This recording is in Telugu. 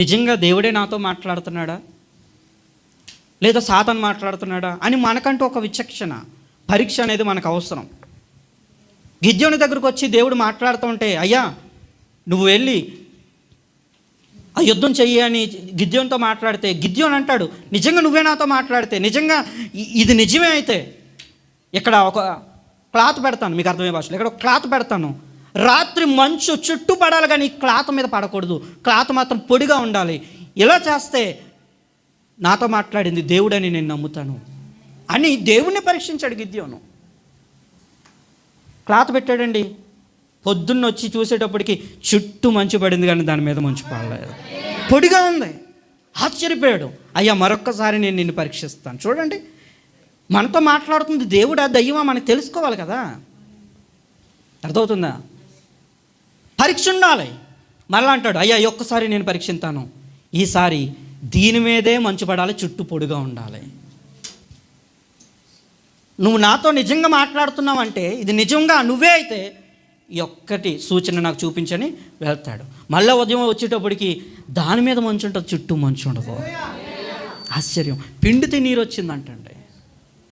నిజంగా దేవుడే నాతో మాట్లాడుతున్నాడా, లేదా సాతాను మాట్లాడుతున్నాడా అని మనకంటూ ఒక విచక్షణ, పరీక్ష అనేది మనకు అవసరం. గిద్యోని దగ్గరకు వచ్చి దేవుడు మాట్లాడుతూ ఉంటే, అయ్యా నువ్వు వెళ్ళి ఆ యుద్ధం చెయ్యి అని గిద్యోనితో మాట్లాడితే, గిద్యోని అంటాడు, నిజంగా నువ్వే నాతో మాట్లాడితే, నిజంగా ఇది నిజమే అయితే ఇక్కడ ఒక క్లాత్ పెడతాను, మీకు అర్థమయ్యే భాషలో ఇక్కడ ఒక క్లాత్ పెడతాను, రాత్రి మంచు చుట్టూ పడాలి కానీ క్లాత్ మీద పడకూడదు, క్లాత్ మాత్రం పొడిగా ఉండాలి, ఇలా చేస్తే నాతో మాట్లాడింది దేవుడని నేను నమ్ముతాను అని దేవుణ్ణి పరీక్షించాడు గిద్యోను. క్లాత్ పెట్టాడండి, పొద్దున్న వచ్చి చూసేటప్పటికి చుట్టూ మంచు పడింది కానీ దాని మీద మంచు పడలేదు, పొడిగా ఉంది. ఆశ్చర్యపోయాడు. అయ్యా మరొక్కసారి నేను నిన్ను పరీక్షిస్తాను. చూడండి, మనతో మాట్లాడుతుంది దేవుడా దయ్యమా మనకు తెలుసుకోవాలి కదా, అర్థమవుతుందా? పరీక్ష ఉండాలి. మళ్ళా అంటాడు, అయ్యా ఒక్కసారి నేను పరీక్షిస్తాను, ఈసారి దీని మీదే మంచు పడాలి, చుట్టూ పొడిగా ఉండాలి. నువ్వు నాతో నిజంగా మాట్లాడుతున్నావంటే, ఇది నిజంగా నువ్వే అయితే ఈ ఒక్కటి సూచన నాకు చూపించని వెళ్తాడు. మళ్ళీ ఉదయం వచ్చేటప్పటికి దాని మీద మంచు ఉంటుంది, చుట్టూ మంచు ఉండదు. ఆశ్చర్యం, పిండితే నీరు వచ్చిందంటాడు.